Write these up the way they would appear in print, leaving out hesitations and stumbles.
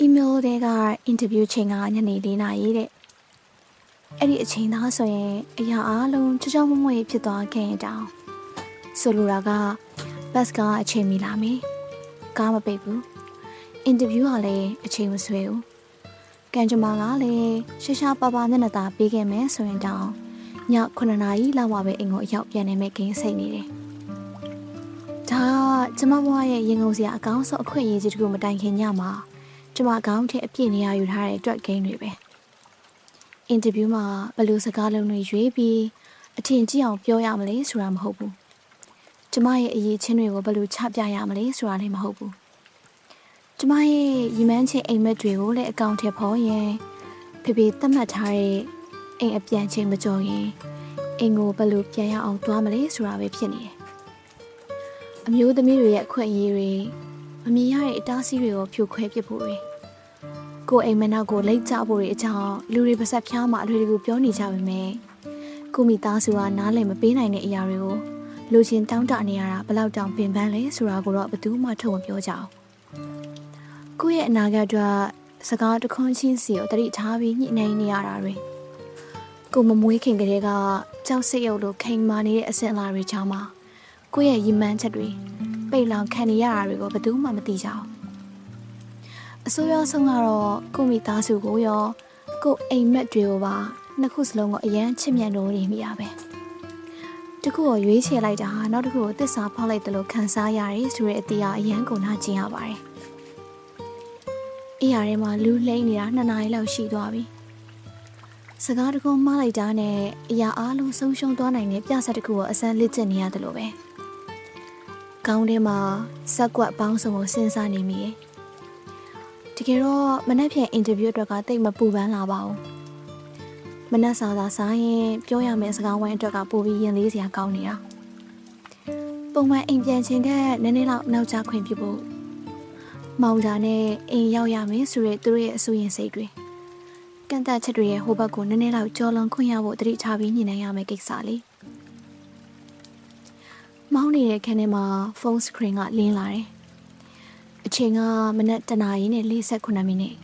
email တွေက interview ချိန်ကညနေ4 နာရီတဲ့အဲ့ဒီအချိန်သားဆိုရင်အရာအားလုံးချောချောမွေ့မွေ့ဖြစ်သွားခဲ့ရင်တောင်ဆိုလိုတာကဘတ်ကအချိန်မီလာမယ်ကားမပိတ်ဘူး interview ကလည်းအချိန်မဆွဲဘူးကန်ကြမာကလည်းရှာရှာပါပါမျက်နှာသာပေးခဲ့မယ်ဆိုရင်တောင်ည9 နာရီလောက်မှပဲအိမ်ကိုအရောက်ပြန်နေမဲ့ကိန်းစိတ်နေတယ်ဒါကျမဘွားရဲ့ရင်ကုန်စရာအကောင်းဆုံးအခွင့်အရေးကြီးတခုမတိုင်ခင်ညမှာကျမအကောင်းထက်အပြည့်နေရယူထားတဲ့အတွက်ဂိမ်းတွေပဲအင်တာဗျူးမှာဘယ်လိုစကားလုံးတွေရွေးပြီးအထင်ကြီးအောင်ပြောရမလဲဆိုတာမဟုတ်ဘူးကျမရဲ့အရေးချင်းတွေကိုဘယ်လိုချပြရမလဲဆိုတာလည်းမဟုတ်ဘူးကျမရဲ့ရည်မှန်းချက်အိမ်မက်တွေကိုလည်းအကောင့်ထဲပေါ်ရင်ဖေဖေသတ်မှတ်ထားတဲ့အိမ်အပြန်ချိန်မကျော်ရင်အိမ်ကိုဘယ်လိုပြန်ရအောင်သွားမလဲဆိုတာပဲဖြစ်နေတယ်အမျိုးသမီးတွေရဲ့အခွင့်အရေးတွေမမြင်ရတဲ့အတားအဆီးတွေကိုဖြိုခွဲပစ်ဖို့တွေကိုအိမ်မက်နောက်ကိုလိတ်ကျဖို့တွေအကြောင်းလူတွေပါဆက်ဖျားမှအထွေထွေပြောနေကြပါမယ်ကိုမိသားစုကနားလည်မပေးနိုင်တဲ့အရာတွေကိုလူချင်းတောင်းတနေရတာဘယ်လောက်တောင်ပင်ပန်းလဲဆိုတာကိုတော့ဘယ်သူမှထုတ်မပြောကြအောင်ကိုယ့်ရဲ့အနာဂတ်အတွက်စကားတခွန်းချင်းစီကိုတတိထားပြီးညှိနှိုင်းနေရတာတွေကိုမမွေးခင်ကလေးကကြောက်စိတ်ရုပ်လိုခိန်မာနေတဲ့အစင်အလာတွေချောင်းမှာကိုယ့်ရဲ့ရည်မှန်းချက်တွေပိတ်လောင်ခံနေရတာတွေကိုဘယ်သူမှမသိကြအောင်အစိုးရဆုံးကတော့ကိုမိသားစုကိုရောကိုအိမ်မက်တွေကိုပါနှစ်ခုစလုံးကိုအရန်ချစ်မြတ်လို့နေမိရပဲတခုကိုရွေးချယ်လိုက်တာဟာနောက်တစ်ခုကိုသစ္စာဖောက်လိုက်တယ်လို့ခံစားရတယ်ဆိုတဲ့အတီးအရန်ကိုနာကျင်ရပါတယ်အရာထဲမှာလူလိမ့်နေတာ2 နာရီလောက်ရှိသွားပြီစကားတခုမှားလိုက်တာနဲ့အရာအားလုံးဆုံးရှုံးသွားနိုင်တဲ့ပြဿနာတစ်ခုကိုအစမ်းလက်ကျင့်နေရတယ်လို့ပဲကောင်းထဲမှာစက်ကွက်ပေါင်းစုံကိုစဉ်းစားနေမိရဲ့တကယ်တော့မနက်ဖြန်အင်တာဗျူးအတွက်ကတိတ်မပူပန်းလာပါဘူးမနက်စာသာစားရင်ပြောရမယ့်စကားဝိုင်းအတွက်ကပိုပြီးရင်လေးစရာကောင်းနေတာပုံမှန်အိမ်ပြန်ချိန်ကနည်းနည်းလောက်နောက်ကျခွင့်ပြုဖို့မောင်တာနဲ့အိမ်ရောက်ရမယ်ဆိုရဲသူတို့ရဲ့အဆိုရင်စိတ်တွေကန့်တတ်ချက်တွေရဲ့ဟိုဘက်ကိုနည်းနည်းလောက်ကြော်လွန်ခွင့်ရဖို့တတိထားပြီးညှိနှိုင်းရမယ့်ကိစ္စလေးမောင်းနေတဲ့ခန်းထဲမှာဖုန်းစကရင်ကလင်းလာတယ်အချိန်ကမနက်1 နာရီနဲ့48 မိနစ်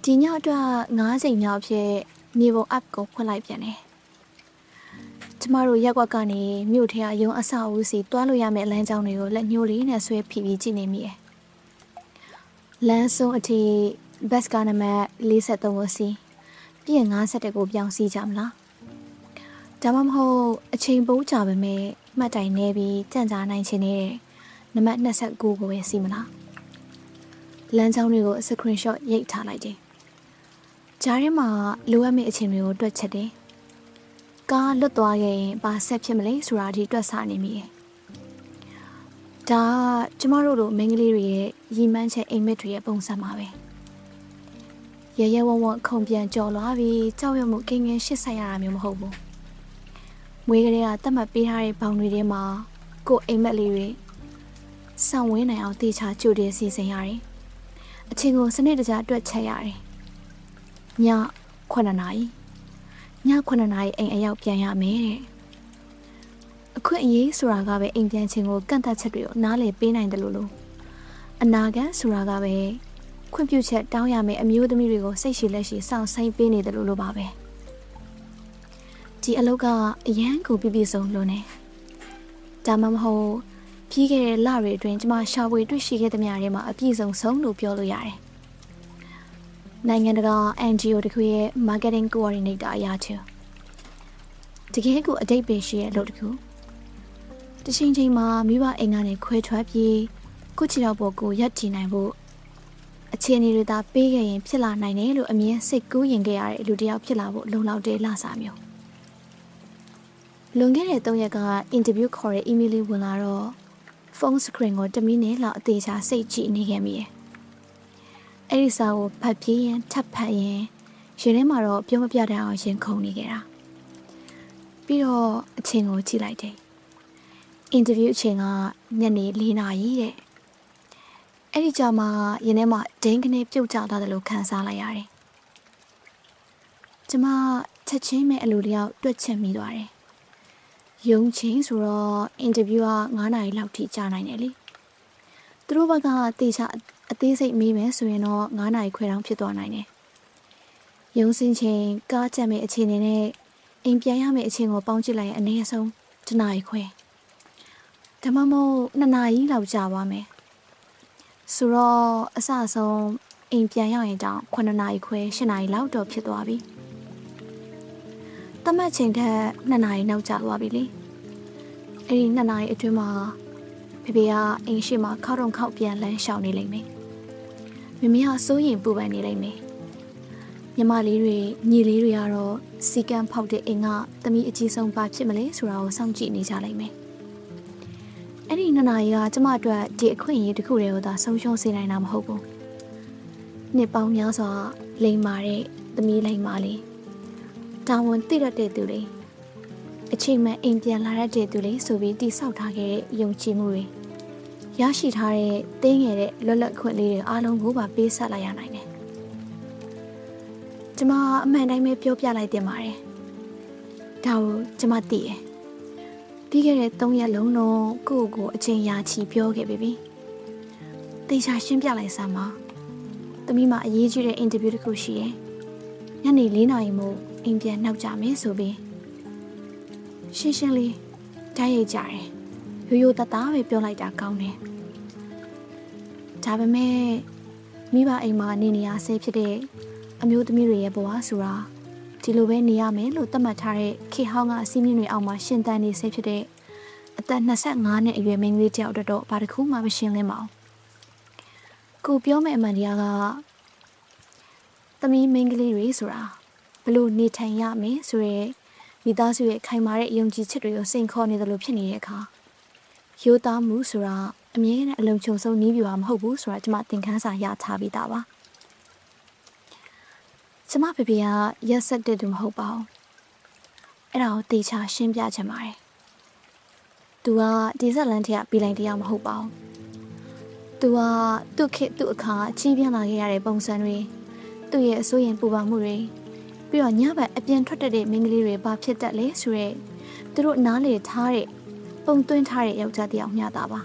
ဒီညအတွက်9 ချိန်မြောက်ဖြစ်မြေပုံ app ကိုဖွင့်လိုက်ပြန်တယ်ကျမတို့ရက်ကွက်ကနေမြို့ထဲအယုံအဆောက်အဦစီတွားလို့ရမယ့်လမ်းကြောင်းတွေကိုလက်ညှိုးလေးနဲ့ဆွဲဖိပြီးကြည့်နေမိတယ်လမ်းဆုံးအထိဘတ်ကနံပါတ်43ကိုစီးပြည့်51ကိုပြောင်းစီးကြမလားဒါမှမဟုတ်အချိန်ပိုးကြပါမယ်မှတ်တိုင်နေပြီးကြံ့ကြာနိုင်ခြင်းနဲ့နံပါတ်29ကိုပဲစီးမလားလမ်းကြောင်းတွေကို screenshot ရိုက်ထားလိုက်တယ်ကြားထဲမှာလိုအပ်မယ့်အချိန်တွေကိုတွက်ချက်တယ်ကားလွတ်သွားခဲ့ရင်ဘာဆက်ဖြစ်မလဲဆိုတာဒီတွက်ဆနေမိတယ်ဒါကျမတို့လိုမိန်းကလေးတွေရဲ့ရည်မှန်းချက်အိမ်မက်တွေရဲ့ပုံစံပါပဲရရဲဝုံဝုံခုံပြန်ကြော်လွားပြီးကြောက်ရွံ့မှုကင်းကင်းရှစ်ဆက်ရတာမျိုးမဟုတ်ဘူးမွေးကလေးကတတ်မှတ်ပေးထားတဲ့ဘောင်တွေထဲမှာကိုအိမ်မက်လေးတွေစောင့်ဝင်းနိုင်အောင်တေချာကြိုတင်စီစဉ်ရတယ်အချိန်ကိုစနစ်တကျတွက်ချက်ရတယ်ည9 နာရီည9 နာရီအိမ်အရောက်ပြန်ရမယ်တဲ့အခွင့်အရေးဆိုတာကပဲအိမ်ပြန်ခြင်းကိုကန့်သတ်ချက်တွေကိုနားလည်ပေးနိုင်တယ်လို့အနာဂတ်ဆိုတာကပဲခွင့်ပြုချက်တောင်းရမယ့်အမျိုးသမီးတွေကိုစိတ်ရှိလက်ရှိစောင့်ဆိုင်ပေးနေတယ်လို့ပါပဲဒီအလုပ်ကအရန်ကိုပြပြဆုံးလို့နေဒါမှမဟုတ်ပြီးခဲ့တဲ့လတွေအတွင်းကျမရှာဖွေတွေ့ရှိခဲ့သမျှတွေမှာအပြည့်စုံဆုံးလို့ပြောလို့ရတယ်နိုင်ငံတကာ NGO တခုရဲ့ marketing coordinator အရာချူတကယ်ကိုအတိတ်ပဲရှိရဲ့အလုပ်တခုတချိန်ချိန်မှာမိဘအိမ်ကနေခွဲထွက်ပြီးကိုချီတော်ပေါ်ကိုရပ်တည်နိုင်ဖို့အခြေအနေတွေသာပေးခဲ့ရင်ဖြစ်လာနိုင်တယ်လို့အမြင်စိတ်ကူးရင်ခဲ့ရတဲ့လူတစ်ယောက်ဖြစ်လာဖို့လုံလောက်တဲ့လစာမျိုးလွန်ခဲ့တဲ့3 ရက်ကအင်တာဗျူးခေါ်တဲ့ email လေးဝင်လာတော့ဖုန်းစကရင်ကို1 မိနစ်လောက်အသေးချာစိတ်ကြည့်နေခဲ့မိတယ်အဲ့ဒီစာကိုဖတ်ပြင်းရင်ထပ်ဖတ်ရင်ရင်ထဲမှာတော့ပြောမပြတတ်အောင်ရင်ခုန်နေခဲ့တာပြီးတော့အချိန်ကိုကြည့်လိုက်တယ်အင်တာဗျူးအချိန်ကညနေ4 နာရီတဲ့အဲ့ဒီကြမှာရင်ထဲမှာဒိန်းကနေပြုတ်ကျသွားတယ်လို့ခံစားလိုက်ရတယ်ကျမချက်ချင်းပဲအလိုတယောက်တွက်ချက်မိသွားတယ်ရုံချင်းဆိုတော့အင်တာဗျူးက9 နာရီလောက်ထိကြာနိုင်တယ်လေသူတို့ဘက်ကတေချာ အသေးစိတ်မေးမယ်ဆိုရင်တော့9နာရီခွဲတောင်ဖြစ်သွားနိုင်တယ်။ရုံးစင်းချိန်ကားချက်မဲ့အခြေအနေနဲ့အိမ်ပြန်ရမယ့်အချိန်ကိုပေါင်းကြည့်လိုက်ရင်အနည်းဆုံး1နာရီခွဲ။ဒါမှမဟုတ်2နာရီလောက်ကြာသွားမယ်။ဆိုတော့အစအဆုံးအိမ်ပြန်ရောက်ရင်တောင်9နာရီခွဲ10နာရီလောက်တော့ဖြစ်သွားပြီ။တမတ်ချိန်ထက်2နာရီနောက်ကျသွားပြီလေ။အဲ့ဒီ2နာရီအတွင်းမှာဖေဖေကအိမ်ရှိမှာခောက်တော့ခောက်ပြန်လန်းရှောင်နေလိမ့်မယ်။မမေကစိုးရင်ပူပန်နေလိမ့်မယ်။ညီမလေးတွေညီလေးတွေကတော့စီကံဖောက်တဲ့အိမ်ကသမီးအကြီးဆုံးပါဖြစ်မလဲဆိုတာကိုစောင့်ကြည့်နေကြလိမ့်မယ်။အဲ့ဒီ2နာရီကကျမအတွက်ဒီအခွင့်အရေးတစ်ခုတည်းကိုသာဆုံးရှုံးစေနိုင်တာမဟုတ်ဘူး။နှစ်ပေါင်းများစွာလိမ်မာတဲ့သမီးလိမ်မာလေးတာဝန်သိရတဲ့သူလေးအချိန်မှအိမ်ပြန်လာတဲ့သူလေးဆိုပြီးတိဆောက်ထားခဲ့တဲ့ယုံကြည်မှုတွေရရှိထားတဲ့တင်းငယ်တဲ့လွတ်လပ်ခွင့်လေးတွေအားလုံးကိုပါပေးဆက်လိုက်ရနိုင်တယ်။ကျမအမှန်တိုင်းပဲပြောပြလိုက်တင်ပါတယ်။ဒါကိုကျမသိတယ်။ပြီးခဲ့တဲ့3ရက်လုံးလုံးကိုယ့်ကိုယ်အချိန်ရာချီပြောခဲ့ပြီ။တေချာရှင်းပြလိုက်စမ်းပါ။သမီးမအရေးကြီးတဲ့အင်တာဗျူးတစ်ခုရှိတယ်။ညနေ4နာရီမို့အိမ်ပြန်နောက်ကြမယ်ဆိုပြီးရှင်းရှင်းလေးတိုက်ရိုက်ကြတယ်။ရိုးရိုးသားသားပဲပြောလိုက်တာကောင်းတယ်။ဒါပေမဲ့မိဘအိမ်မှာနေရဆဲဖြစ်တဲ့အမျိုးသမီးတွေရဲ့ဘဝဆိုတာဒီလိုပဲနေရမယ်လို့သတ်မှတ်ထားတဲ့ခေဟောင်းကအစည်းအဝေးတွေအောက်မှာရှင်သန်နေဆဲဖြစ်တဲ့အသက်25နှစ်အရွယ်မိန်းကလေးတယောက်တော့ဘာတစ်ခုမှမရှင်းလင်းပါဘူး။ကိုပြောမယ့်အမှန်တရားကသမီးမိန်းကလေးတွေဆိုတာဘလို့နေထိုင်ရမယ်ဆိုရဲမိသားစုရဲ့ခိုင်မာတဲ့ယုံကြည်ချက်တွေကိုစိန်ခေါ်နေတယ်လို့ဖြစ်နေတဲ့အခါရိုးသားမှုဆိုတာအမြဲတမ်းအလုံးချုံဆုံးနီးပြပါမဟုတ်ဘူးဆိုတာကျွန်မသင်ခန်းစာရထားပြီးသားပါကျွန်မဖေဖေကရက်ဆက်တဲ့သူမဟုတ်ပါဘူးအဲ့ဒါကိုတေချာရှင်းပြချင်ပါတယ်သူကဒီဇက်လန်ထက်ပြီးလိုက်တရားမဟုတ်ပါဘူးသူကသူ့ခေတ်သူ့အခါကြီးပြင်းလာခဲ့ရတဲ့ပုံစံတွေသူ့ရဲ့အစိုးရင်ပူပန်မှုတွေပြီးတော့ညဘက်အပြင်ထွက်တဲ့မိန်းကလေးတွေဘာဖြစ်တတ်လဲဆိုရဲသူတို့နားလေထားတဲ့ပုံသွင်းထားတဲ့ယောက်ျားတစ်ယောက်မျှတာပါ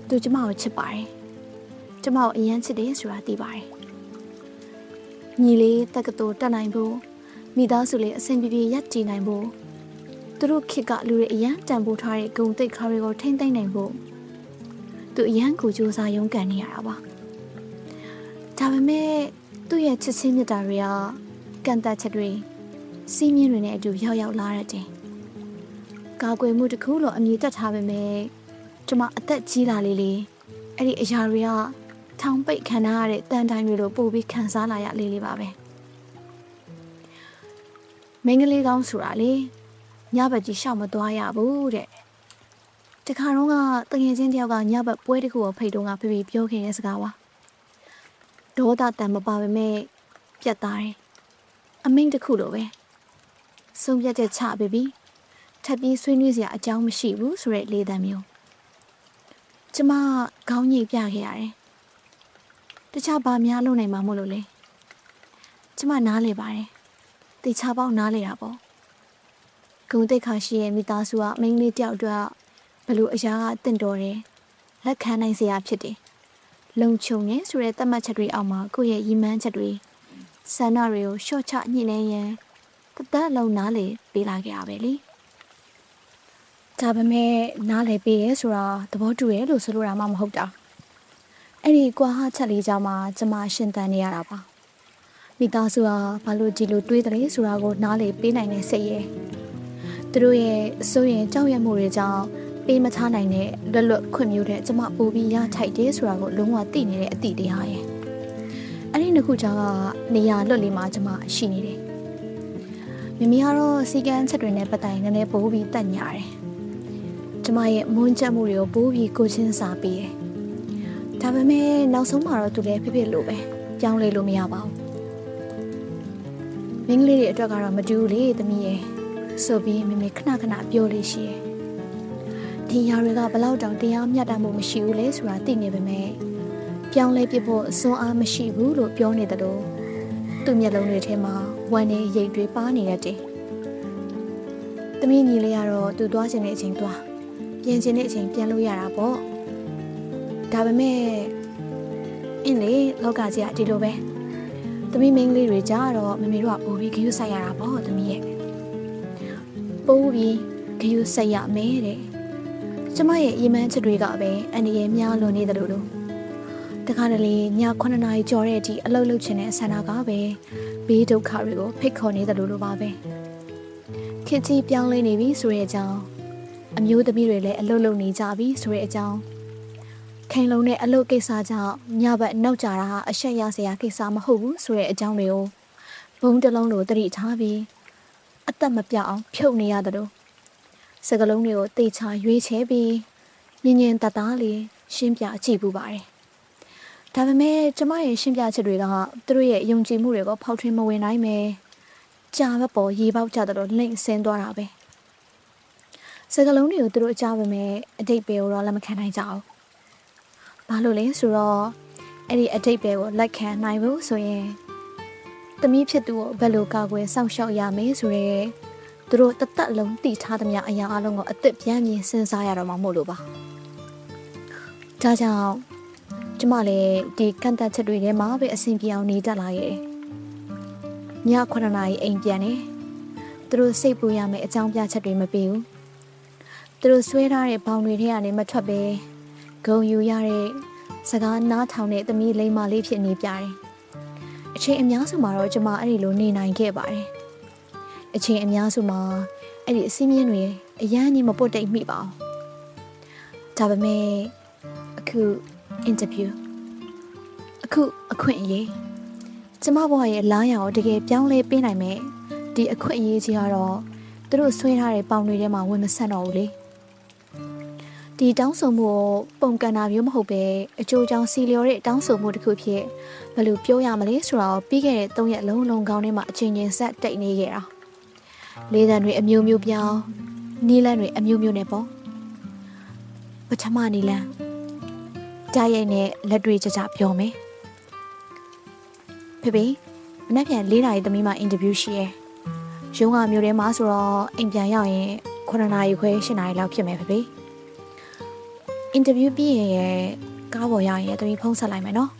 သူကျမကိုချစ်ပါတယ်ကျမကိုအယမ်းချစ်တယ်ဆိုတာသိပါတယ်ညီလေးတက္ကသိုလ်တက်နိုင်ဖို့မိသားစုလေးအဆင်ပြေပြေရပ်တည်နိုင်ဖို့သူတို့ခေတ်ကလူတွေအယမ်းတန်ဖိုးထားတဲ့ဂုဏ်သိက္ခာတွေကိုထိမ့်သိမ့်နိုင်ဖို့သူအယမ်းကိုကြိုးစားရုန်းကန်နေရတာပါဒါပေမဲ့သူ့ရဲ့ချစ်ချင်းမြတ်တာတွေကကန်တက်ချက်တွေစီးမြင့်တွေနဲ့အတူရောက်ရောက်လာတဲ့ကာကွယ်မှုတစ်ခုလို့အမည်တက်ထားပေမဲ့ကျမအသက်ကြီးလာလေလေအဲ့ဒီအရာတွေကထောင်ပိတ်ခံရတဲ့တန်တိုင်းတွေလိုပို့ပြီးခံစားလာရလေလေပါပဲမင်းကလေးကောင်းဆိုတာလေညဘက်ကြီးရှောက်မသွားရဘူးတဲ့တခါတော့ကတငယ်ချင်းတယောက်ကညဘက်ပွဲတစ်ခုကိုဖိတ်တုန်းကဖေဖေပြောခဲ့တဲ့စကားပါဒေါသတန်မပါပဲမဲ့ပြတ်သားတယ်အမိန့်တစ်ခုလိုပဲဆုံးဖြတ်ချက်ချပြီပြီထပ်ပြီးဆွေးနွေးစရာအကြောင်းမရှိဘူးဆိုတဲ့လေသံမျိုးကျမခေါင်းညိတ်ပြခဲ့ရတယ်တခြားဘာများလုပ်နိုင်မှာမို့လို့လဲကျမနားလေပါတယ်တေချာပေါက်နားလေတာပေါ့ဂုံတိတ်ခါရှိရဲ့မိသားစုကမိန်းကလေးတယောက်အတွက်ဘလို့အရာကတင့်တော်တယ်လက်ခံနိုင်စရာဖြစ်တယ်လုံခြုံနေဆိုတဲ့သတ်မှတ်ချက်တွေအောက်မှာကိုယ့်ရဲ့ရည်မှန်းချက်တွေဆန္ဒတွေကိုရှော့ချညှိနှိုင်းရန်တသက်လုံးနားလေပေးလာခဲ့ရပဲလေဒါပေမဲ့နားလေပေးရဲဆိုတာသဘောတူရဲလို့ဆိုလိုတာမှမဟုတ်တာအဲ့ဒီကွာဟချက်လေးကြောင့်မှကျမရှင်သန်နေရတာပါမိသားစုကဘာလို့ဒီလိုတွေးတယ်ဆိုတာကိုနားလေပေးနိုင်တဲ့စိတ်ရဲ့သူတို့ရဲ့အစိုးရင်ကြောက်ရွံ့မှုတွေကြောင့်ပေးမချနိုင်တဲ့လွတ်ခွင့်မျိုးတဲ့ကျမပို့ပြီးရထိုက်တယ်ဆိုတာကိုလုံးဝသိနေတဲ့အတိတရားရဲ့အဲ့ဒီနှစ်ခုကြောင့်ကနေရာလွတ်လေးမှာကျမရှိနေတယ်မမီကတော့စီကန်းချက်တွေနဲ့ပတ်တိုင်နည်းနည်းပို့ပြီးတက်ညာတယ်ကျမရဲ့မွန်းချက်မှုတွေကိုပို့ပြီးကိုချင်းစာပေးတယ်ဒါပေမဲ့နောက်ဆုံးမှာတော့သူလည်းဖြစ်ဖြစ်လို့ပဲပြောင်းလဲလို့မရပါဘူးမင်းကလေးတွေအတွက်ကတော့မတူဘူးလေသမီးရဲ့ဆိုပြီးမမေခဏခဏပြောလေးရှိတယ်ဒီຢာတွေကဘလောက်တောင်တရားမျှတမှုမရှိဘူးလေဆိုတာသိနေပေမဲ့ပြောင်းလဲပြဖို့အစွမ်းအားမရှိဘူးလို့ပြောနေတယ်လို့သူ့မျက်လုံးတွေထဲမှာဝမ်းနဲ့ရိတ်တွေပါနေရတယ်။သမီးညီလေးကတော့သူသွားခြင်းတဲ့အချိန်သွားပြန်ခြင်းတဲ့အချိန်ပြန်လို့ရတာပေါ့။ဒါပေမဲ့ အင်းလေလောကကြီးကဒီလိုပဲသမီးမင်းကလေးတွေကြတော့မမေတို့ကပိုးပြီးဂယုဆိုင်ရတာပေါ့သမီးရဲ့ပိုးပြီးဂယုဆိုင်ရမယ်တဲ့ကျမရဲ့အိမ်မန်းချက်တွေကပဲအန်ဒီရဲ့များလွန်နေတယ်လို့တခါတလေည9နာရီကျော်တဲ့အထိအလုပ်လုပ်ချင်တဲ့ဆန္ဒကပဲဘေးဒုက္ခတွေကိုဖိတ်ခေါ်နေတယ်လို့ပါပဲခေတ်ကြီးပြောင်းလဲနေပြီဆိုတဲ့အကြောင်းအမျိုးသမီးတွေလည်းအလုပ်လုပ်နေကြပြီဆိုတဲ့အကြောင်းခိုင်လုံတဲ့အလုပ်ကိစ္စကြောင့်ညဘက်နောက်ကြတာဟာအရှက်ရစရာကိစ္စမဟုတ်ဘူးဆိုတဲ့အကြောင်းတွေကိုဘုံတစ်လုံးလိုသတိထားပြီးအသက်မပြောက်အောင်ဖြုတ်နေရတယ်လို့စကလုံးတွေကိုတေချာရွေးချယ်ပြီးညင်ညင်တသားလေးရှင်းပြကြည့်ပူပါတယ်ဒါပေမဲ့ကျမရဲ့ရှင်းပြချက်တွေကသူတို့ရဲ့ယုံကြည်မှုတွေကိုဖောက်ထွင်းမဝင်နိုင်မယ်ကြာဘက်ပေါ်ရေပေါက်ကြတယ်လို့လိမ့်ဆင်းသွားတာပဲစကလုံးတွေကိုသူတို့အကြပါမယ်အတိတ်ပဲကိုတော့လက်မခံနိုင်ကြဘူးဘာလို့လဲဆိုတော့အဲ့ဒီအတိတ်ပဲကိုလက်ခံနိုင်ဖို့ဆိုရင်သမီးဖြစ်သူကိုဘယ်လိုကာကွယ်စောင့်ရှောက်ရမယ်ဆိုရဲသူတို့တသက်လုံးတည်ထားသမျှအရာအလုံးကိုအသက်ပြန်မြင်စဉ်းစားရတော့မှမို့လို့ပါဒါကြောင့်ကျမလည်းဒီကန့်သက်ချက်တွေထဲမှာပဲအဆင်ပြေအောင်နေတတ်လာရဲ့ည9နာရီအိမ်ပြန်နေသူတို့စိတ်ပူရမယ်အကြောင်းပြချက်တွေမပေးဘူးသူတို့ဆွဲထားတဲ့ဘောင်တွေထဲကနေမထွက်ပဲဂုံယူရတဲ့စကားနားထောင်တဲ့သမီးလိမ္မာလေးဖြစ်နေပြတယ်အချိန်အများစုမှာတော့ကျမအဲ့ဒီလိုနေနိုင်ခဲ့ပါတယ်အချိန်အများစုမှာအဲ့ဒီအစည်းအဝေးတွေအရန်ကြီးမပုတ်တိတ်မိပါဘူးဒါပေမဲ့အခုအင်တာဗျူးအခုအခွင့်အရေးကျမဘဝရဲ့လားရအောင်တကယ်ပြောင်းလဲပေးနိုင်မယ်ဒီအခွင့်အရေးကြီးကတော့သူတို့ဆွဲထားတဲ့ပေါင်တွေထဲမှာဝင်မဆက်တော့ဘူးလေဒီတောင်းဆိုမှုကိုပုံကန်တာမျိုးမဟုတ်ပဲအကျိုးကြောင့်စီလျော်တဲ့တောင်းဆိုမှုတစ်ခုဖြစ်ဘယ်လိုပြောရမလဲဆိုတာကိုပြီးခဲ့တဲ့3ရက်လုံးလုံးကောင်းထဲမှာအချိန်ချင်းဆက်တိတ်နေခဲ့တာလေးတန်းတွေအမျိုးမျိုးပြောင်းနီးလန်းတွေအမျိုးမျိုးနဲ့ပေါ့ပထမနီးလန်းကြားရိုက်နဲ့လက်တွေကြကြပြောမယ်ဖေဖေမနေ့ပြန်4နာရီသမီးမှအင်တာဗျူးရှိရဲရုံးကမျိုးထဲမှာဆိုတော့အိမ်ပြန်ရောက်ရင်9နာရီခွဲ10နာရီလောက်ဖြစ်မယ်ဖေဖေအင်တာဗျူးပြီးရင်ကားပေါ်ရောက်ရင်သမီးဖုန်းဆက်လိုက်မယ်နော်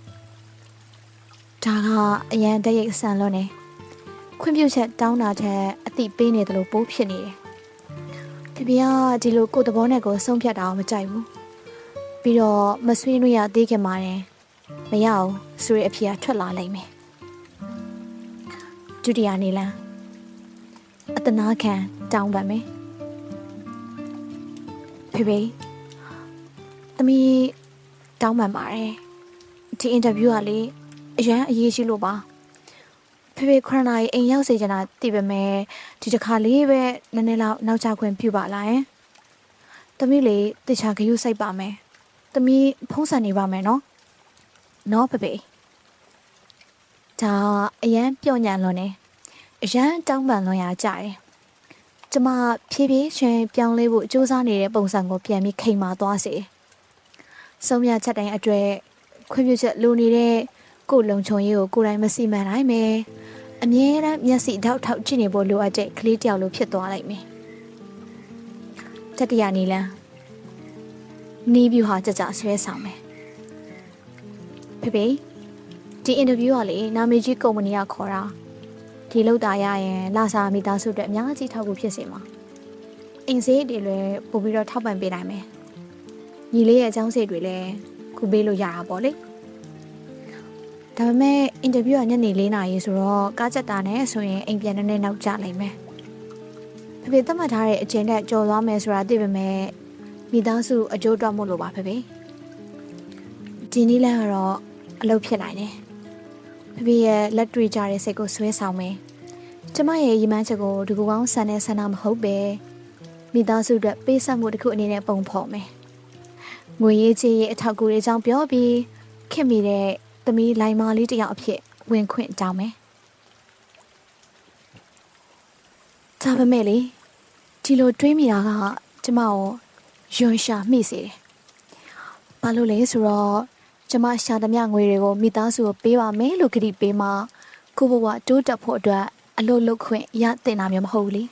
ဒါကအရန်တရိပ်ဆန်လွန်းနေခွင့်ပြုချက်တောင်းတာထက်အတိပေးနေတယ်လို့ပိုးဖြစ်နေတယ်ဖေဖေကဒီလိုကိုယ်သဘောနဲ့ကိုယ်ဆုံးဖြတ်တာမကြိုက်ဘူးပြီးတော့မဆွေးနွေးရသေးခင်မှာတယ်မရအောင်ဆိုရအဖေကထွက်လာလိုက်မယ်ဒုတိယနေလန်းအတနာခံတောင်းပန်မယ်ဖေဖေသမီးတောင်းပန်ပါတယ်ဒီအင်တာဗျူးကလေအရန်အရေးကြီးလို့ပါဖေဖေခရနာကြီးအိမ်ရောက်စေချင်တာသိပေမဲ့ဒီတစ်ခါလေးပဲနည်းနည်းလောက်နောက်ကျခွင့်ပြုပါလားယင်သမီးလေးတခြားဂရုစိုက်ပါမယ်သမီးဖုံးဆန်နေပါမယ်နော်ဖေဖေဒါအရန်ပြော့ညံလွန်နေအရန်တောင်းပန်လွန်ရကြတယ်ကျမဖြည်းဖြည်းချင်းပြောင်းလဲဖို့စူးစမ်းနေတဲ့ပုံစံကိုပြန်ပြီးခိမ်မာသွားစေဆုံးဖြတ်ချက်တိုင်းအတွက်ခွင့်ပြုချက်လိုနေတဲ့ကိုယ်လုံခြုံရေးကိုကိုယ်တိုင်မစီမံနိုင်မယ်အမြဲတမ်းမျက်စိထောက်ထောက်ကြည့်နေဖို့လိုအပ်တဲ့ကလေးတယောက်လိုဖြစ်သွားလိုက်မယ်တတိယနီလန်းနီးဗျူဟာကြကြဆွဲဆောင်မယ်ဖေဖေဒီအင်တာဗျူးကလေနာမည်ကြီးကုမ္ပဏီကခေါ်တာဒီလောက်တာရရင်လာစာမိသားစုအတွက်အများကြီးထောက်ကူဖြစ်စေမှာအင်စေးတွေလည်းပို့ပြီးတော့ထောက်ပံ့ပေးနိုင်မယ်ညီလေးရဲ့အကြောင်းစိတ်တွေလည်းခုပေးလို့ရတာပေါ့လေဒါပေမဲ့အင်တာဗျူးကညနေ4 နာရီဆိုတော့ကားချက်တာနဲ့ဆိုရင်အိမ်ပြန်နေနောက်ကျနိုင်မယ်ဖေဖေသတ်မှတ်ထားတဲ့အချိန်နဲ့ကြော်သွားမယ်ဆိုတာသိပေမဲ့မိသားစုအကျိုးအတွက်မို့လို့ပါဖေဖေဒီနည်းလမ်းကတော့အလုပ်ဖြစ်နိုင်တယ်ဖေဖေရဲ့လက်တွေ့ကြတဲ့စိတ်ကိုဆွဲဆောင်မယ်ကျမရဲ့ရည်မှန်းချက်ကိုဒီကူကောင်းဆန်တဲ့ဆန္ဒမဟုတ်ပဲမိသားစုအတွက်ပေးဆက်မှုတစ်ခုအနေနဲ့ပုံဖော်မယ်ငွေရေးချေးရေးအထောက်အကူတွေအကြောင်းပြောပြီးခင်မိတဲ့သမီးလိုင်မာလေးတယောက်အဖြစ်ဝင်ခွင့်တောင်းမယ်ဒါပေမဲ့လေဒီလိုတွေးမိတာကကျမကိုယွန်ရှာမိစေတယ်ဘာလို့လဲဆိုတော့ကျမရှာသမျှငွေတွေကိုမိသားစုကိုပေးပါမယ်လို့ကတိပေးမှကိုဘဝတိုးတက်ဖို့အတွက်အလုပ်လုပ်ခွင့်ရတင်တာမျိုးမဟုတ်ဘူးလေ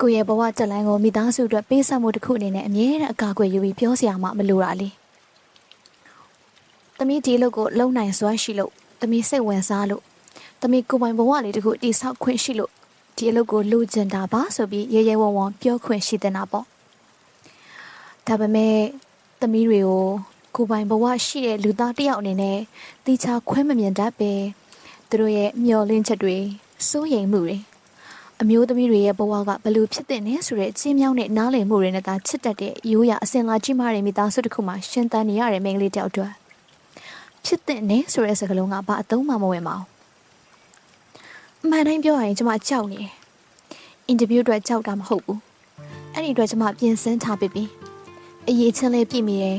ကိုရဲ့ဘဝတက်လန်းကိုမိသားစုအတွက်ပေးဆက်မှုတစ်ခုအနေနဲ့အမြဲတမ်းအကာအကွယ်ယူပြီးပြောစရာမှမလိုတာလေ သမီးဒီလုပ်ကိုလုံနိုင်စွမ်းရှိလို့သမီးစိတ်ဝင်စားလို့သမီးကိုယ်ပိုင်ဘဝလေးတခုတည်ဆောက်ခွင့်ရှိလို့ဒီအလုပ်ကိုလူကျင်တာပါဆိုပြီးရဲရဲဝံ့ဝံ့ပြောခွင့်ရှိတဲ့နာပေါ့ဒါပေမဲ့သမီးတွေကိုကိုယ်ပိုင်ဘဝရှိတဲ့လူသားတစ်ယောက်အနေနဲ့တီချာခွဲမမြင်တတ်ပဲသူတို့ရဲ့မျှော်လင့်ချက်တွေစိုးရိမ်မှုတွေအမျိုးသမီးတွေရဲ့ဘဝကဘလို့ဖြစ်တဲ့နဲ့ဆိုတဲ့ချင်းမြောင်းတဲ့နားလည်မှုတွေနဲ့သာချစ်တတ်တဲ့ရိုးရာအစင်လာကြီးမားတဲ့မိသားစုတစ်ခုမှာရှင်သန်နေရတဲ့မိန်းကလေးတယောက်အတွက်ဖြစ်တဲ့နဲ့ဆိုတဲ့စကားလုံးကဘာအသုံးမှမဝင်ပါဘူးအမှန်တိုင်းပြောရရင်ကျွန်မကြောက်နေတယ်အင်တာဗျူးအတွက်ကြောက်တာမဟုတ်ဘူးအဲ့ဒီအတွက်ကျွန်မပြင်ဆင်ထားပြီအရေးချင်းလေးပြည့်မိတယ်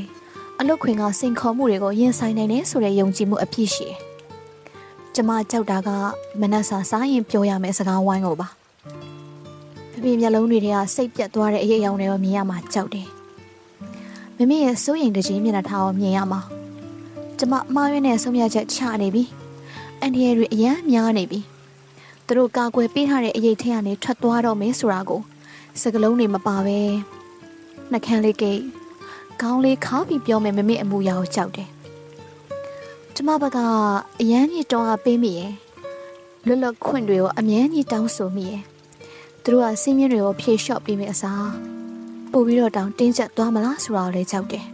အလုတ်ခွင်ကစင်ခေါ်မှုတွေကိုရင်ဆိုင်နိုင်တယ်ဆိုတဲ့ယုံကြည်မှုအပြည့်ရှိတယ်ကျမကြောက်တာကမနက်စာစားရင်ပြောရမယ့်စကားဝိုင်းကိုပါပြပြမျက်လုံးတွေကစိတ်ပြတ်သွားတဲ့အရေးအယောင်တွေကိုမြင်ရမှာကြောက်တယ်မမေရဲ့စိုးရိမ်တကြီးမျက်နှာထားကိုမြင်ရမှာကျမမှားရင်းနဲ့ဆုံးဖြတ်ချက်ချနေပြီအန်ဒီရတွေအရန်များနေပြီသူတို့ကာကွယ်ပေးထားတဲ့အရေးထဲကနေထွက်သွားတော့မယ်ဆိုတာကိုစကလုံးတွေမပါပဲနှကန်းလေးကိတ်ခေါင်းလေးခါပြီးပြောမယ်မမေအမူအရာကိုကြောက်တယ်ကျမဘက်ကအရန်ကြီးတောင်းအားပေးမိရဲ့လွတ်လပ်ခွင့်တွေကိုအမြဲကြီးတောင်းဆိုမိရဲ့သူတို့ကစင်းမြင့်တွေကိုဖြေလျှော့ပေးမိအစားပို့ပြီးတော့တောင်းတင်းကျပ်သွားမလားဆိုတာကိုလည်းကြောက်တယ်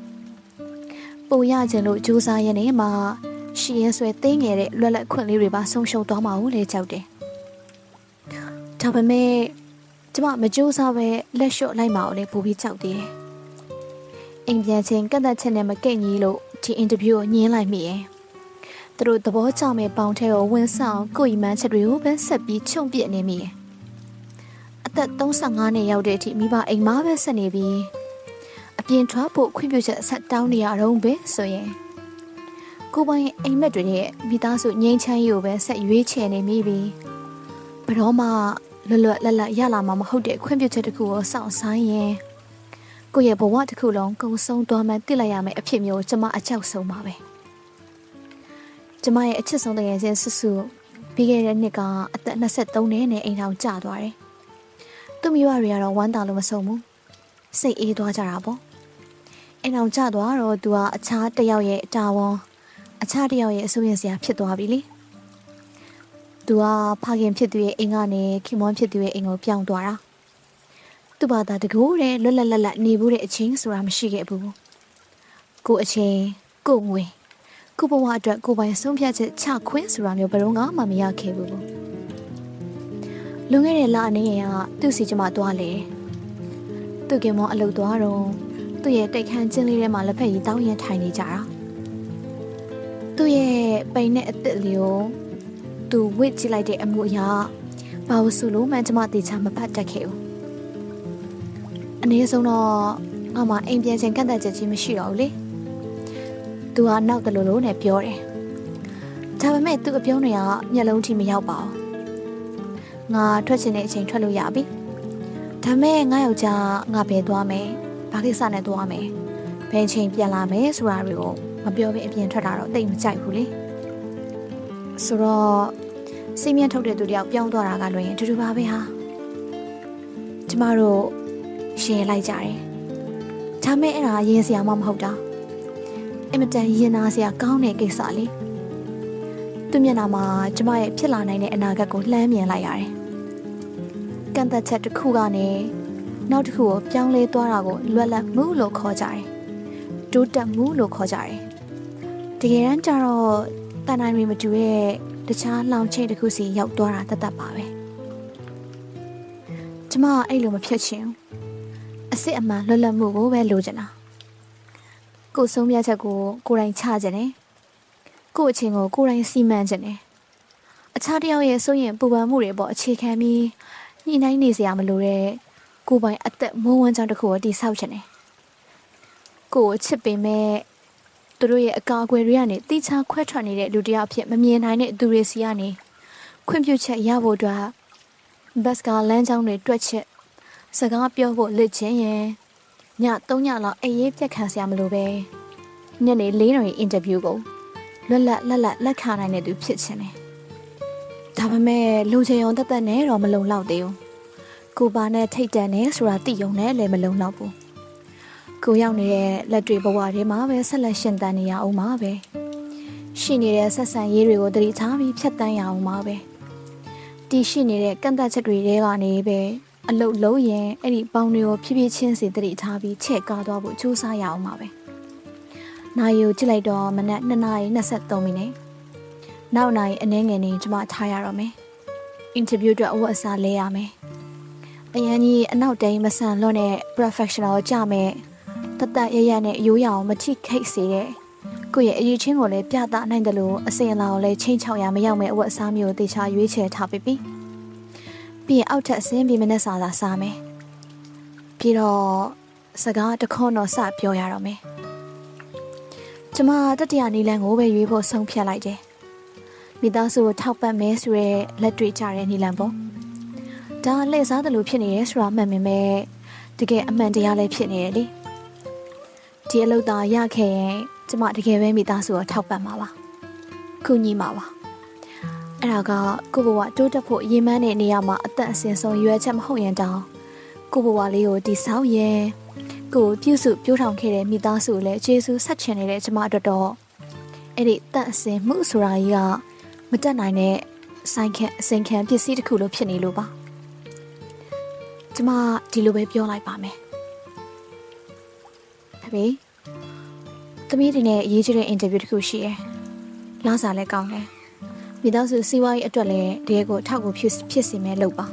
ပို့ရခြင်းလို့ကြိုးစားရနေမှာရှီရင်ဆွဲသိငယ်တဲ့လွတ်လပ်ခွင့်လေးတွေပါဆုံးရှုံးသွားမှာကိုလည်းကြောက်တယ်ဒါပေမဲ့ကျမမကြိုးစားပဲလက်လျှော့လိုက်မှာကိုလည်းပို့ပြီးကြောက်သေးတယ်အိမ်ပြန်ချင်းကန့်သက်ချက်နဲ့မကန့်ကြီးလို့ဒီအင်တာဗျူးကိုညှင်းလိုက်မိရဲ့သူတို့သဘောကျမဲ့ပေါင်ထဲကိုဝင်ဆောင်ကိုယ်ဤမှန်းချက်တွေကိုပဲဆက်ပြီးချုံပြစ်နေမိရဲ့အသက်35နှစ်ရောက်တဲ့အထိမိဘအိမ်မှာပဲဆက်နေပြီးအပြင်ထွက်ဖို့ခွင့်ပြုချက်ဆက်တောင်းနေရတော့ပဲဆိုရင်ကိုပိုင်အိမ်မက်တွေရဲ့မိသားစုငြိမ်းချမ်းရေးကိုပဲဆက်ရွေးချယ်နေမိပြီးဘယ်တော့မှလွတ်လွတ်လပ်လပ်ရလာမှာမဟုတ်တဲ့ခွင့်ပြုချက်တစ်ခုကိုစောင့်ဆိုင်းရင်ကိုယ့်ရဲ့ဘဝတစ်ခုလုံးကုံဆုံးသွားမှသိလိုက်ရမယ့်အဖြစ်မျိုးကျမအကြောက်ဆုံးပါပဲကျမရဲ့အချစ်ဆုံးတကယ်ချင်းဆူဆူပြီးခဲ့တဲ့နှစ်ကအသက်23နှစ်နဲ့အိမ်ထောင်ကျသွားတယ်သူ့မိဘတွေကတော့ဝမ်းသာလို့မဆုံးဘူးစိတ်အေးသွားကြတာပေါ့အိမ်ထောင်ကျသွားတော့သူကအခြားတစ်ယောက်ရဲ့တာဝန်အခြားတစ်ယောက်ရဲ့အဆိုးရင်စရာဖြစ်သွားပြီလေသူကဖခင်ဖြစ်သူရဲ့အိမ်ကနေခင်မွန်းဖြစ်သူရဲ့အိမ်ကိုပြောင်းသွားတာသူ့ဘာသာတကူတဲ့လွတ်လပ်လပ်လပ်နေဘူးတဲ့အချင်းဆိုတာမရှိခဲ့ဘူးကိုအချင်းကိုငွေကိုဘဝအတွက်ကိုပိုင်ဆုံးဖြတ်ချက်ချခွင့်ဆိုတာမျိုးဘယ်တော့မှမရခဲ့ဘူးလွန်ခဲ့တဲ့လအနေနဲ့ကသူ့စီကျမသွားလေသူ့ကင်မအလုပ်သွားတော့သူ့ရဲ့တိတ်ခမ်းကျင်းလေးထဲမှာလက်ဖက်ရည်တောင်းရင်ထိုင်နေကြတာသူ့ရဲ့ပိန်နဲ့အသက်လေးကိုသူဝစ်ကြည့်လိုက်တဲ့အမှုအရာဘာလို့ဆိုလို့မှကျမတေချာမပတ်တတ်ခဲ့ဘူးအနည်းဆုံးတော့ငါမှအိမ်ပြန်ချင်းကန့်သက်ချက်ကြီးမရှိတော့ဘူးလေသူကနောက်တလူလိုနဲ့ပြောတယ်ဒါပေမဲ့သူ့အပြုံးတွေကမျက်လုံးထိမရောက်ပါဘူးငါထွက်ချင်တဲ့အချိန်ထွက်လို့ရပြီဒါပေမဲ့ငါယောက်ျားငါဘယ်သွားမယ်ဘာကိစ္စနဲ့သွားမယ်ဘယ်ချိန်ပြန်လာမယ်ဆိုတာတွေကိုမပြောဘဲအပြင်ထွက်တာတော့တိတ်မကြိုက်ဘူးလေဆိုတော့စိတ်မြတ်ထုတ်တဲ့သူတယောက်ပြောင်းသွားတာကလွင်အတူတူပါပဲဟာကျမတို့ရှင်းလိုက်ကြတယ်ဒါပေမဲ့အဲ့ဒါရင်စရာမှမဟုတ်တာအင်မတန်ရင်နာစရာကောင်းတဲ့ကိစ္စလေသူမျက်နှာမှာကျမရဲ့ဖြစ်လာနိုင်တဲ့အနာဂတ်ကိုလှမ်းမြင်လိုက်ရတယ်ကန့်သက်ချက်တစ်ခုကနေနောက်တစ်ခုကိုပြောင်းလဲသွားတာကိုလွတ်လပ်မှုလို့ခေါ်ကြတယ်တိုးတက်မှုလို့ခေါ်ကြတယ်တကယ်တမ်းကျတော့တန်တိုင်းတွေမတူရဲ့တခြားလောင်ချိတ်တစ်ခုစီရောက်သွားတာတတ်ပါပဲကျမအဲ့လိုမဖြစ်ချင်ဘူးအစ်စ်အမှန်လွတ်လပ်မှုကိုပဲလိုချင်တာကိုယ်ဆုံးဖြတ်ချက်ကိုကိုယ်တိုင်ချခြင်းနဲ့ကိုယ့်အချင်းကိုကိုယ်တိုင်စီမံခြင်းနဲ့အခြားတစ်ယောက်ရဲ့စိုးရင်ပူပန်မှုတွေပေါ်အခြေခံပြီးညှိနှိုင်းနေစရာမလိုတဲ့ကိုယ်ပိုင်အသက်မွန်းဝမ်းကြောင်းတစ်ခုကိုတည်ဆောက်ခြင်းနဲ့ကိုယ်ချစ်ပေမဲ့သူတို့ရဲ့အကာအကွယ်တွေကနေတိချာခွဲထွက်နေတဲ့လူတစ်ယောက်ဖြစ်မမြင်နိုင်တဲ့သူတွေစီကနေခွင့်ပြုချက်ရဖို့အတွက်ဘတ်စကားလမ်းကြောင်းတွေတွက်ချက်စကားပြောဖို့လက်ချင်းရင်ည3ညလောက်အေးရေးပြက်ခံစရာမလိုပဲညနေ4နာရီအင်တာဗျူးကိုလွတ်လပ်လက်ခံနိုင်တဲ့သူဖြစ်ချင်တယ်ဒါပေမဲ့လူချင်ရုံတက်တက်နဲ့တော့မလုံလောက်သေးဘူးကိုပါနဲ့ထိတ်တန့်နေဆိုတာသိရုံနဲ့လည်းမလုံလောက်ဘူးကိုရောက်နေတဲ့လက်တွေဘဝထဲမှာပဲဆက်လက်ရှင်သန်နေရအောင်ပါပဲ ရှိနေတဲ့ဆက်ဆံရေးတွေကိုတတိထားပြီးဖြတ်တန်းရအောင်ပါပဲတီရှိနေတဲ့ကန့်သက်ချက်တွေတဲကနေပဲအလုတ်လုံးရင်အဲ့ဒီပေါင်းတွေကိုဖြည်းဖြည်းချင်းစီတတိထားပြီးချက်ကားသွားဖို့ကြိုးစားရအောင်ပါပဲနိုင်ယူကြည့်လိုက်တော့မနက်2:23မိနစ်နောက်နိုင်အနည်းငယ်နေကျမထားရတော့မယ်အင်တာဗျူးအတွက်အဝတ်အစားလဲရမယ်အရန်ကြီးအနောက်တိုင်းမဆန်လွတ်တဲ့ professional ကြမယ်တတ်ရရနဲ့ရိုးရအောင်မထိခိတ်စေတဲ့ကိုယ့်ရဲ့အရေးချင်းကိုလည်းပြသနိုင်တယ်လို့အစင်အလာကိုလည်းချင်းချောက်ရမရောက်မဲ့အဝတ်အစားမျိုးတေချာရွေးချယ်ထားပြီးပြီးရင်အောက်ထပ်အစင်းပြီးမနဲ့စားမယ်ပြီးတော့စကားတခွန်းတော့စပြောရတော့မယ်ကျမတတိယနီလန်ကိုပဲရွေးဖို့ဆုံးဖြတ်လိုက်တယ်မိသားစုကိုထောက်ပံ့မယ်ဆိုရဲလက်တွေ့ကြတဲ့နီလန်ပေါ့ဒါလှည့်စားတယ်လို့ဖြစ်နေရဲဆိုတာမှန်ပေမဲ့တကယ်အမှန်တရားလည်းဖြစ်နေတယ်လေဒီအလုပ်သားရခဲ့ရင်ကျမတကယ်ပဲမိသားစုကိုထောက်ပံ့မှာပါခုညီမှာပါအဲ့ဒါကကိုဘဝတိုးတက်ဖို့ရည်မှန်းတဲ့နေရာမှာအသက်အစင်ဆုံးရွယ်ချက်မဟုတ်ရင်တောင်ကိုဘဝလေးကိုဒီဆောက်ရင်ကိုပြုစုပြောထောင်ခဲ့တဲ့မိသားစုလည်းကျေးဇူးဆက်ချင်နေတဲ့ကျမအတွက်တော့အဲ့ဒီတက်အစင်မှုဆိုတာကြီးကမတက်နိုင်တဲ့ဆိုင်ခန့်အစိမ်ခံပစ္စည်းတစ်ခုလိုဖြစ်နေလို့ပါကျမဒီလိုပဲပြောလိုက်ပါမယ်ဖေဖေသမီးတွေနဲ့အရေးကြီးတဲ့အင်တာဗျူးတစ်ခုရှိရယ်လာစားလဲကောင်းတယ်မိသားစုစီးပွားရေးအတွက်လည်းတကယ်ကိုထောက်ကိုဖြစ်စီမဲ့လုပ်ပါ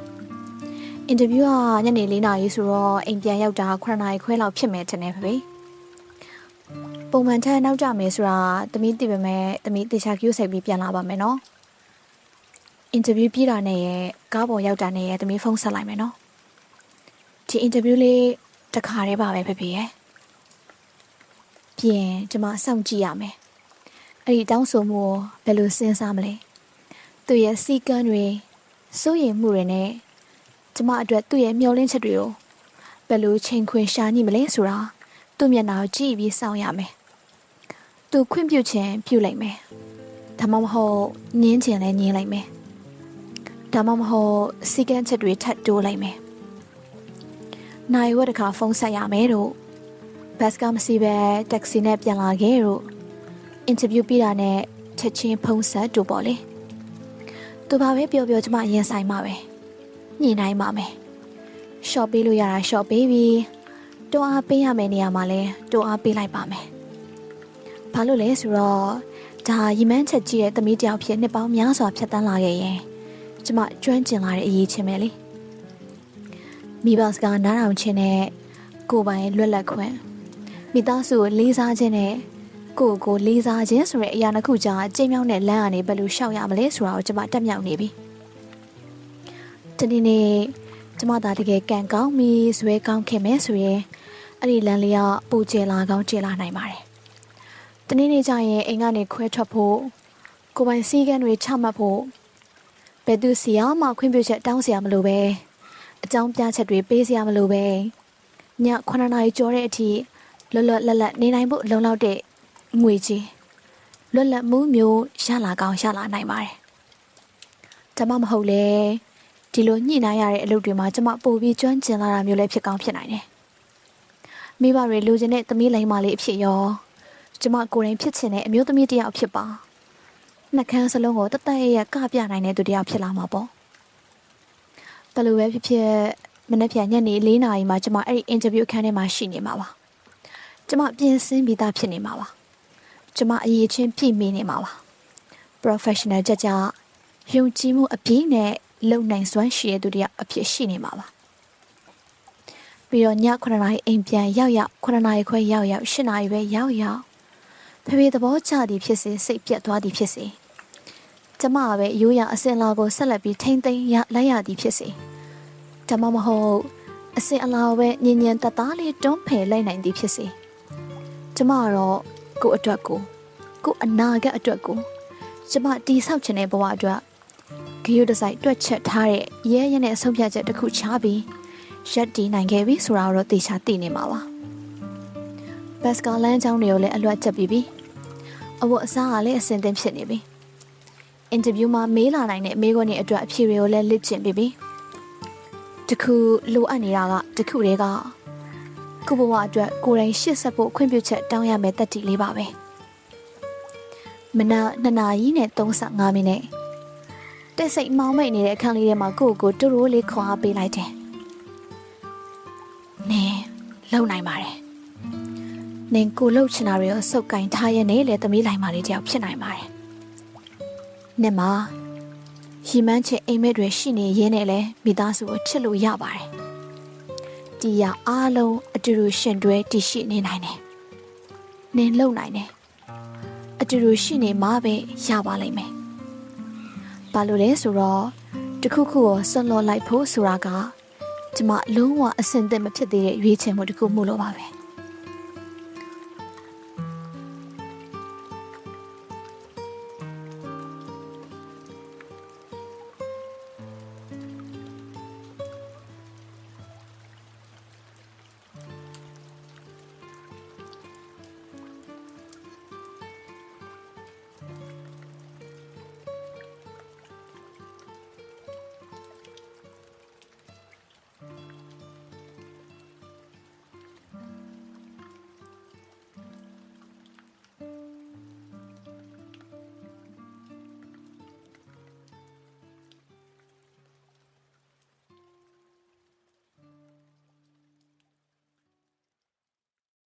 အင်တာဗျူးကညနေ4 နာရီဆိုတော့အိမ်ပြန်ရောက်တာ9 နာရီခွဲလောက်ဖြစ်မယ်ထင်တယ်ဖေဖေပုံမှန်ထက်နောက်ကျမယ်ဆိုတာသမီးသိပေမဲ့သမီးတေချာကျူးစိတ်ပြီးပြန်လာပါမယ်နော်အင်တာဗျူးပြီးတာနဲ့ကားပေါ်ရောက်တာနဲ့သမီးဖုန်းဆက်လိုက်မယ်နော်ဒီအင်တာဗျူးလေးတစ်ခါတည်းပါပဲဖေဖေရဲ့ပြင်ကျမစောင့်ကြည့်ရမယ်အဲ့ဒီတောင်းဆိုမှုကိုဘယ်လိုစဉ်းစားမလဲသူ့ရဲ့စီကံတွေစိုးရိမ်မှုတွေနဲ့ကျမအတွက်သူ့ရဲ့မျှော်လင့်ချက်တွေကိုဘယ်လိုချိန်ခွင်ရှာညှိမလဲဆိုတာသူ့မျက်နှာကိုကြည့်ပြီးစောင့်ရမယ်သူခွင့်ပြုခြင်းပြုလိုက်မယ်ဒါမှမဟုတ်ညင်းခြင်းလည်းညင်းလိုက်မယ်ဒါမှမဟုတ်စီကံချက်တွေထပ်တိုးလိုက်မယ်နိုင်ဝတ်တစ်ခါဖုန်းဆက်ရမယ်တို့ဘတ်ကမစီပဲတက္ကစီနဲ့ပြန်လာခဲ့တို့အင်တာဗျူးပြီးတာနဲ့ချက်ချင်းဖုန်းဆက်တို့ပေါ့လေသူဘာပဲပြောပြောကျမရင်ဆိုင်မှာပဲညှိနှိုင်းပါမယ်ရှော့ပေးလို့ရတာရှော့ပေးပြီးတွန်းအားပေးရမယ့်နေရာမှာလဲတွန်းအားပေးလိုက်ပါမယ်ဘာလို့လဲဆိုတော့ဒါရီမန်းချက်ကြီးတဲ့သမီးတယောက်ဖြစ်နှစ်ပေါင်းများစွာဖြတ်တန်းလာခဲ့ရင်ကျမကျွမ်းကျင်လာတဲ့အရေးချင်းပဲလေမိဘစကားနားထောင်ခြင်းနဲ့ကိုယ်ပိုင်လွတ်လပ်ခွင့်မိသားစုကိုလေးစားခြင်းနဲ့ကိုလေးစားခြင်းဆိုတဲ့အရာတစ်ခုကြာအကျဉ်းမြောင်းတဲ့လမ်းကနေဘယ်လိုရှောက်ရမလဲဆိုတာကိုကျမတက်မြောက်နေပြီဒီနေ့ကျမသားတကယ်ကံကောင်းပြီဇွဲကောင်းခင်မယ်ဆိုရင်အဲ့ဒီလမ်းလေးကပူကျဲလာကောင်းကျဲလာနိုင်ပါတယ်ဒီနေ့ကျရင်အိမ်ကနေခွဲထွက်ဖို့ကိုပိုင်စည်းကမ်းတွေချမှတ်ဖို့ဘယ်သူစီအောင်မှခွင့်ပြုချက်တောင်းစရာမလိုပဲအကြောင်းပြချက်တွေပေးစရာမလိုပဲည9 နာရီကျော်တဲ့အထိလွတ်လွတ်လပ်လပ်နေနိုင်ဖို့လုံလောက်တဲ့ငွေကြီးလွတ်လပ်မှုမျိုးရလာကောင်းရလာနိုင်ပါတယ်ဒါမှမဟုတ်လေဒီလိုညှိနှိုင်းရတဲ့အလုပ်တွေမှာကျမပို့ပြီးကျွမ်းကျင်လာတာမျိုးလည်းဖြစ်ကောင်းဖြစ်နိုင်တယ်မိဘတွေလူချင်းတဲ့သမီးလိမ္မာလေးအဖြစ်ရောကျမကိုယ်တိုင်ဖြစ်ချင်တဲ့အမျိုးသမီးတစ်ယောက်ဖြစ်ပါနှကန်းစလုံးကိုတတ်ရကပြနိုင်တဲ့သူတစ်ယောက်ဖြစ်လာမှာပေါ့ဘယ်လိုပဲဖြစ်ဖြစ်မနေ့ပြန်ညနေ4 နာရီမှာကျမအဲ့ဒီအင်တာဗျူးအခန်းထဲမှာရှိနေမှာပါကျမပြင်ဆင်ပြီးသားဖြစ်နေမှာပါကျမအရေးချင်းပြည့်မီနေမှာပါ professional ကြယုံကြည်မှုအပြည့်နဲ့လုံနိုင်စွမ်းရှိတဲ့သူတယောက်အဖြစ်ရှိနေမှာပါပြီးတော့ည9 နာရီအိမ်ပြန်ရောက်9 နာရီခွဲရောက်10 နာရီပဲရောက်ဖေဖေသဘောကျသည်ဖြစ်စေစိတ်ပြတ်သွားသည်ဖြစ်စေကျမကပဲရိုးရအစင်လာကိုဆက်လက်ပြီးထိမ့်သိမ်းလိုက်ရသည်ဖြစ်စေဒါမှမဟုတ်အစင်အလာကိုပဲညင်ညင်တသားလေးတွန်းဖယ်လိုက်နိုင်သည်ဖြစ်စေကျမကတော့ကိုအတွက်ကိုအနာဂတ်အတွက်ကိုကျမတီးဆောက်ခြင်းတဲ့ဘဝအတွက်ဂရုတစိုက်တွက်ချက်ထားတဲ့ရဲရဲနဲ့အဆုံးဖြတ်ချက်တစ်ခုချပြီးရက်တီးနိုင်ခဲ့ပြီဆိုတာတော့သေချာသိနေမှာပါဘတ်စကားလမ်းကြောင်းတွေကိုလည်းအလွတ်ချက်ပြီးပြီအဝတ်အစားကလည်းအဆင်သင့်ဖြစ်နေပြီအင်တာဗျူးမှာမေးလာနိုင်တဲ့မေးခွန်းတွေအတွက်အဖြေတွေကိုလည်းလေ့ကျင့်ပြီးပြီတခုလိုအပ်နေတာကတခုတည်းကကိုဘဝအတွက်ကိုယ်တိုင်ရှေ့ဆက်ဖို့ခွင့်ပြုချက်တောင်းရမယ်တတိလေးပါပဲ မနက်2 နာရီနဲ့35မိနစ်တက်စိတ်မောင်းမိတ်နေတဲ့အခန်းလေးထဲမှာကိုကိုတူတူလေးခေါ်အားပေးလိုက်တယ်နင်လုံနိုင်ပါတယ်နင်ကိုလှုပ်ချင်တာတွေရောစုပ်ကင်ထားရနဲ့လေသမီးလိုက်မာလေးတယောက်ဖြစ်နိုင်ပါတယ်နင်မရီမန်းချင်အိမ်မက်တွေရှိနေရင်းနဲ့လေမိသားစုကိုချစ်လို့ရပါတယ်ဒီရအားလုံးအတူတူရှင်တွဲတည်ရှိနေနိုင်တယ်နင်လုံနိုင်တယ်အတူတူရှိနေမှပဲရပါလိမ့်မယ်ဘာလို့လဲဆိုတော့တခုခုကိုဆွလော်လိုက်ဖို့ဆိုတာကကျမလုံးဝအဆင်သင့်မဖြစ်သေးတဲ့ရွေးချယ်မှုတစ်ခုမှုလို့ပါပဲ